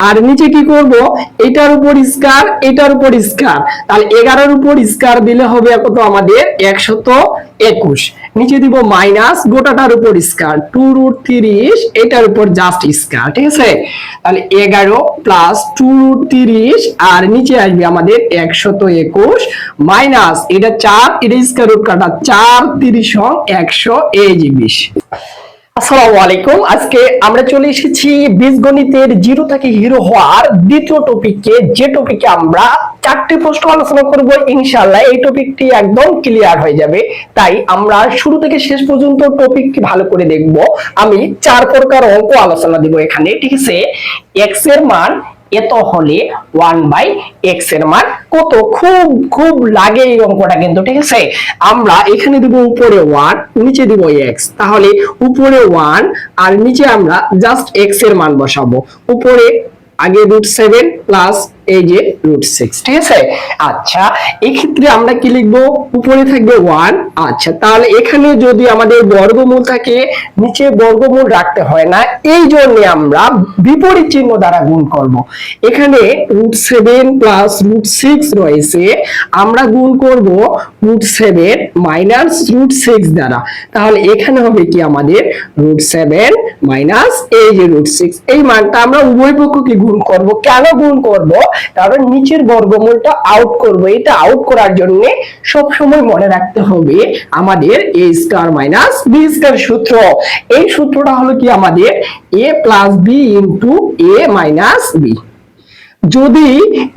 আর নিচে কি করব, এটার উপর স্কয়ার এটার উপর স্কয়ার, তাহলে 11 এর উপর স্কয়ার দিলে হবে কত আমাদের 121। নিচে দিব মাইনাস গোটাটার উপর স্কয়ার 2√30 এটার উপর জাস্ট স্কয়ার, ঠিক আছে। তাহলে 11 প্লাস 2√30 আর নিচে আসবে আমাদের 121 মাইনাস এটা 4 এটা স্কয়ার রুট কাটা 4 30 100 এই যে 20। আসসালামু আলাইকুম, আজকে আমরা চলে এসেছি বীজগণিতের জিরো থেকে হিরো হওয়ার দ্বিতীয় টপিকে, যে টপিকে আমরা 4টি প্রশ্ন আলোচনা করব। ইনশাআল্লাহ এই টপিকটি একদম ক্লিয়ার হয়ে যাবে, তাই আমরা শুরু থেকে শেষ পর্যন্ত টপিকটি ভালো করে দেখব। আমি 4 প্রকার অঙ্ক আলোচনা দিব এখানে, ঠিক আছে। x এর মান এত হলে 1/x এর মান কত, খুব খুব লাগে এই অঙ্কটা কিন্তু, ঠিক আছে। আমরা এখানে দিব উপরে 1 নিচে দিব x, তাহলে উপরে 1 আর নিচে আমরা জাস্ট x এর মান বসাবো। উপরে আগে √7 প্লাস এই যে √6, ঠিক আছে। আচ্ছা এই ক্ষেত্রে আমরা কি লিখবো, উপরে থাকবে 1। আচ্ছা তাহলে এখানে যদি আমাদের বর্গমূল থাকে নিচে বর্গমূল রাখতে হয় না, এই জন্য আমরা বিপরীত চিহ্ন দ্বারা গুণ করব। এখানে √7 প্লাস √6 রয়েছে, আমরা গুণ করব √7 মাইনাস √6 দ্বারা, তাহলে এখানে হবে কি আমাদের √7 মাইনাস এই যে √6। এই মানটা আমরা উভয় পক্ষকে গুণ করব। কেন গুণ করব, কারণ নিচের বর্গমূলটা আউট করব। এটা আউট করার জন্য সব সময় মনে রাখতে হবে আমাদের a square minus b square সূত্র। এই সূত্রটা হলো কি আমাদের a plus b into a minus b। যদি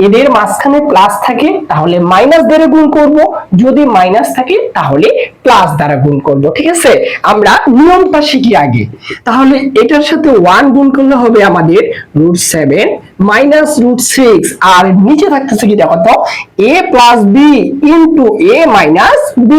এদের মাঝখানে প্লাস থাকে তাহলে মাইনাস দ্বারা গুণ করব, যদি মাইনাস থাকে তাহলে প্লাস দ্বারা গুণ করব, ঠিক আছে। আমরা নিয়মটা শিখি আগে। তাহলে এটার সাথে 1 গুণ করলে হবে আমাদের √7 মাইনাস √6 আর নিচে থাকতেছে কি দেখো তো a plus b into a minus b।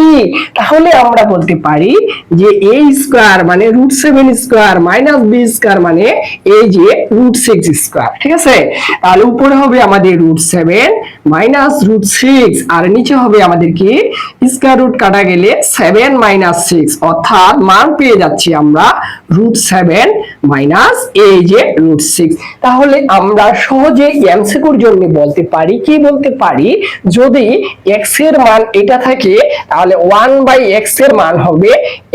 তাহলে আমরা বলতে পারি যে a স্কয়ার মানে √7 স্কয়ার মাইনাস b স্কয়ার মানে এই যে √6 স্কয়ার, ঠিক আছে। তাহলে উপরে হবে আমাদের √7 মাইনাস √6 আর নিচে হবে আমাদের কি স্কয়ার রুট কাটা গেলে 7 মাইনাস 6, অর্থাৎ মান পেয়ে যাচ্ছি আমরা √7 মাইনাস এই যে √6। তাহলে আমরা সহজে এমসিকিউর জন্য বলতে পারি, কি বলতে পারি, যদি x এর মান এটা থাকে তাহলে 1/x এর মান হবে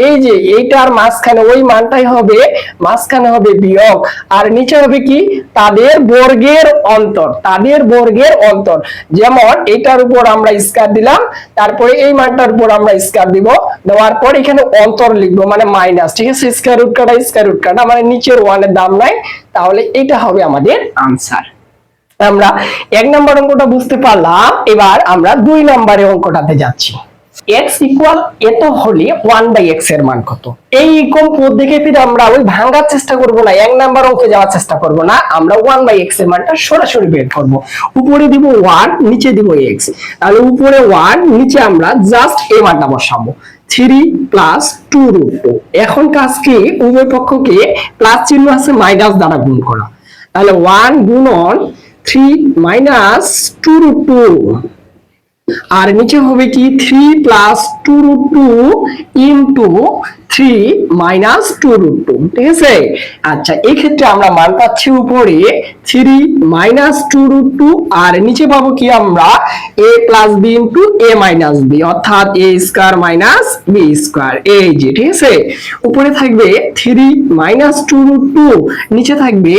এই যে এইটার মাঝখানে ওই মানটাই হবে, মাঝখানে হবে বিয়োগ আর নিচে হবে কি তাদের বর্গের অন্তর, তাদের বর্গের অন্তর। যেমন এটার উপর আমরা স্কয়ার দিলাম, তারপরে এই মানটার উপর আমরা স্কয়ার দিব, দেওয়ার পর এখানে অন্তর লিখবো মানে মাইনাস, ঠিক আছে। স্কয়ার রুট কাটা মানে নিচের 1 এর দাম নাই, তাহলে এটা হবে আমাদের আনসার। আমরা 1 নম্বর অঙ্কটা বুঝতে পারলাম। এবার আমরা 2 নম্বরের অঙ্কটাতে যাচ্ছি। x ইকুয়াল এত হলে 1/x এর মান কত। এই কম পদ দেখে ফিরে আমরা ওই ভাঙার চেষ্টা করব না, 1 নাম্বার অঙ্কে যাওয়ার চেষ্টা করব না, আমরা 1/x এর মানটা সরাসরি বের করব। উপরে দিব 1 নিচে দিব x, তাহলে উপরে 1 নিচে আমরা জাস্ট এই মানটা বসাবো 3 প্লাস 2√2। এখন কাজ কি, উভয় পক্ষকে প্লাস চিহ্ন আছে মাইনাস দ্বারা গুণ করা, তাহলে 1 গুণন 3 মাইনাস 2√2 আর নিচে হবে কি 3 প্লাস 2√2 ইনটু 3 মাইনাস 2√2, ঠিক আছে। আচ্ছা এই ক্ষেত্রে আমরা মান পাচ্ছি উপরে 3 মাইনাস 2√2 আর নিচে পাবো কি আমরা a plus b into a minus b, অর্থাৎ a square minus b square এই যে, ঠিক আছে। উপরে থাকবে 3 মাইনাস 2√2 নিচে থাকবে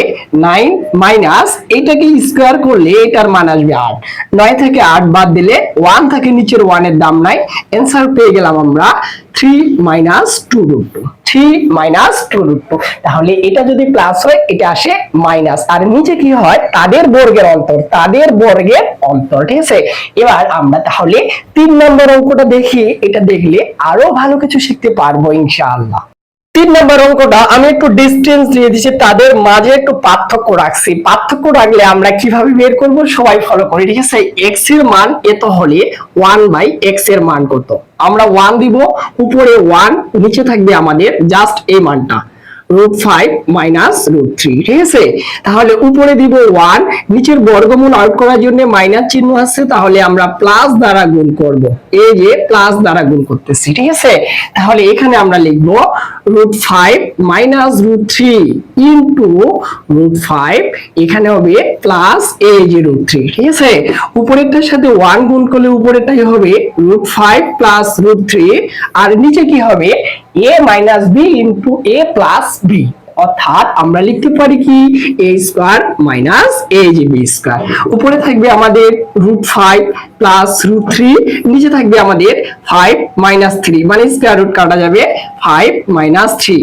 9 মাইনাস এইটাকে স্কয়ার করলে এটার মান আসবে 8, 9 থেকে 8 বাদ দিলে 1 থাকে নিচের 1 এর দাম নাই, आंसर পেয়ে গেলাম আমরা 3 মাইনাস 2√2, 3 মাইনাস 2√2। তাহলে এটা যদি প্লাস হয় এটা আসে মাইনাস আর নিচে কি হয় তাদের বর্গের অন্তর, তাদের বর্গের অন্তর, ঠিক আছে। এবার আমরা তাহলে 3 নম্বর অঙ্কটা দেখি, এটা দেখলে আরো ভালো কিছু শিখতে পারবো ইনশাআল্লাহ। 3 নম্বর অঙ্কটা আমি একটু ডিসটেন্স দিয়ে দিয়েছি, তাদের মাঝে একটু পার্থক্য রাখছি। পার্থক্য রাখলে আমরা কিভাবে বের করব সবাই ফলো করি, ঠিক আছে। x এর মান এত হলে 1/x এর মান কত, আমরা 1 দিব, উপরে 1 নিচে থাকবে আমাদের জাস্ট এই মানটা √5 মাইনাস √3, ঠিক আছে। তাহলে উপরে দিব 1, নিচের বর্গমূল আউট করার জন্য মাইনাস চিহ্ন আছে, তাহলে আমরা প্লাস দ্বারা গুণ করব। এই যে প্লাস দ্বারা গুণ করতেছি, ঠিক আছে। তাহলে এখানে আমরা লিখব √5 মাইনাস √3 ইনটু √5, এখানে হবে প্লাস এই যে √3, ঠিক আছে। উপরেরটার সাথে 1 গুণ করলে উপরেরটাই হবে √5 প্লাস √3, আর নিচে কি হবে a minus b into a plus b, অর্থাৎ আমরা লিখতে পারি কি a স্কয়ার মাইনাস a যে b স্কয়ার। উপরে থাকবে আমাদের √5 প্লাস √3, নিচে থাকবে আমাদের 5 মাইনাস 3, মানে স্কয়ার রুট কাটা যাবে 5 মাইনাস 3।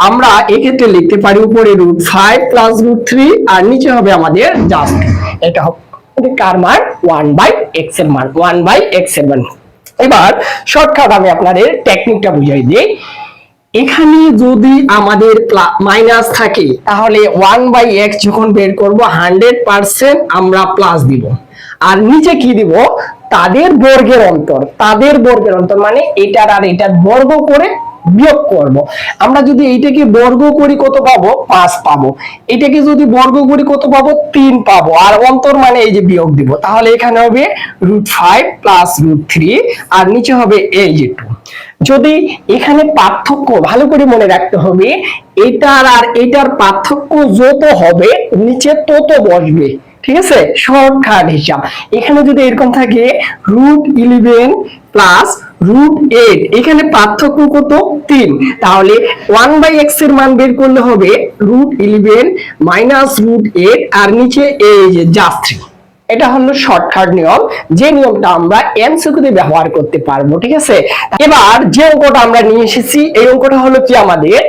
আমরা এক্ষেত্রে লিখতে পারি উপরে √5 প্লাস √3 আর নিচে হবে আমাদের জাস্ট এটা হবে কার মান 1/x এর মান, 1/x এর মান। এবার শর্টকাট আমি আপনাদের টেকনিকটা বুঝাই দিই। এখানে যদি আমাদের মাইনাস থাকে তাহলে 1/x যখন বের করব 100% আমরা প্লাস দিব, আর নিচে কি দিব তাদের বর্গের অন্তর, তাদের বর্গের অন্তর মানে এটার আর এটার বর্গ করে বিয়োগ করব। আমরা যদি এইটাকে বর্গ করি কত পাবো 5 পাবো, এটাকে যদি বর্গ করি কত পাবো 3 পাবো, আর অন্তর মানে এই যে বিয়োগ দিব, তাহলে এখানে হবে √5 প্লাস √3 আর নিচে হবে এই যে 2। যদি এখানে পার্থক্য ভালো করে মনে রাখতে হবে, এটার আর এটার পার্থক্য যত হবে নিচে তত বসবে, ঠিক আছে। শর্টকাট হিসাব এখানে যদি এরকম থাকে √11 প্লাস √8, এখানে পার্থক্য কত 3, তাহলে 1/x এর মান বের করলে হবে √11 মাইনাস √8 আর নিচে এই যে জাস্ট 3। এটা হলো শর্টকাট নিয়ম, যে নিয়মটা আমরা এমসিকিউতে ব্যবহার করতে পারবো, ঠিক আছে। এবার যে অঙ্কটা আমরা নিয়ে এসেছি এই অঙ্কটা হলো কি আমাদের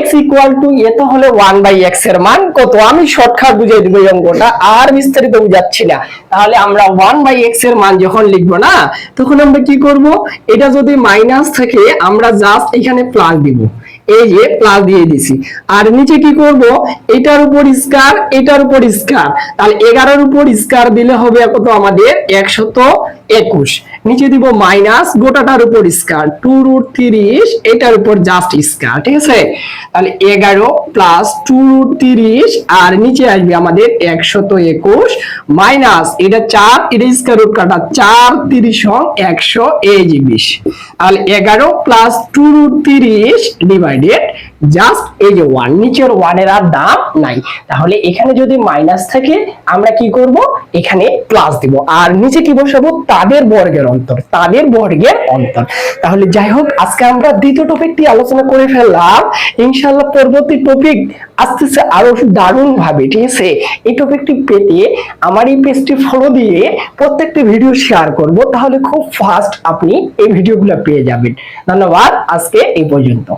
x ইকুয়াল টু এ তো হলো 1/x এর মান কত, আমি শর্টকাট বুঝিয়ে দিব এই অঙ্কটা, আর বিস্তারিত বুঝাচ্ছি না। তাহলে আমরা 1/x এর মান যখন লিখবো না তখন আমরা কি করব, এটা যদি মাইনাস থাকে আমরা জাস্ট এখানে প্লাস দিব, এই যে প্লাস দিয়ে দিছি, আর নিচে কি করব এটার উপর স্কয়ার এটার উপর স্কয়ার, তাহলে 11 এর উপর স্কয়ার দিলে হবে কত আমাদের 121, নিচে দিব মাইনাস গোটাটার উপর স্কয়ার 2√30 এটার উপর জাস্ট স্কয়ার, ঠিক আছে। তাহলে 11 প্লাস 2√30 আর নিচে আসবে আমাদের 121 মাইনাস এটা 4 এটা স্কয়ার রুট কাটা 4 30 100 এই যে 20, তাহলে 11 প্লাস 2√30 ডিভাইডেড জাস্ট এই যে 1, নিচের 1 এর আর দাম নাই, তাহলে এখানে যদি মাইনাস থাকে আমরা কি করব এখানে প্লাস দিব, আর নিচে কি বসাবো তাদের বর্গের অন্তর, তাদের বর্গের অন্তর। তাহলে যাই হোক আজকে আমরা দ্বিতীয় টপিকটি আলোচনা করে ফেললাম, ইনশাআল্লাহ পরবর্তী টপিক আসতেছে আরো দারুণ ভাবে, ঠিক আছে। এই টপিকটি পেতে আমার এই পেজটি ফলো দিয়ে প্রত্যেকটি ভিডিও শেয়ার করব, তাহলে খুব ফাস্ট আপনি এই ভিডিওগুলো পেয়ে যাবেন। ধন্যবাদ, আজকে এই পর্যন্ত।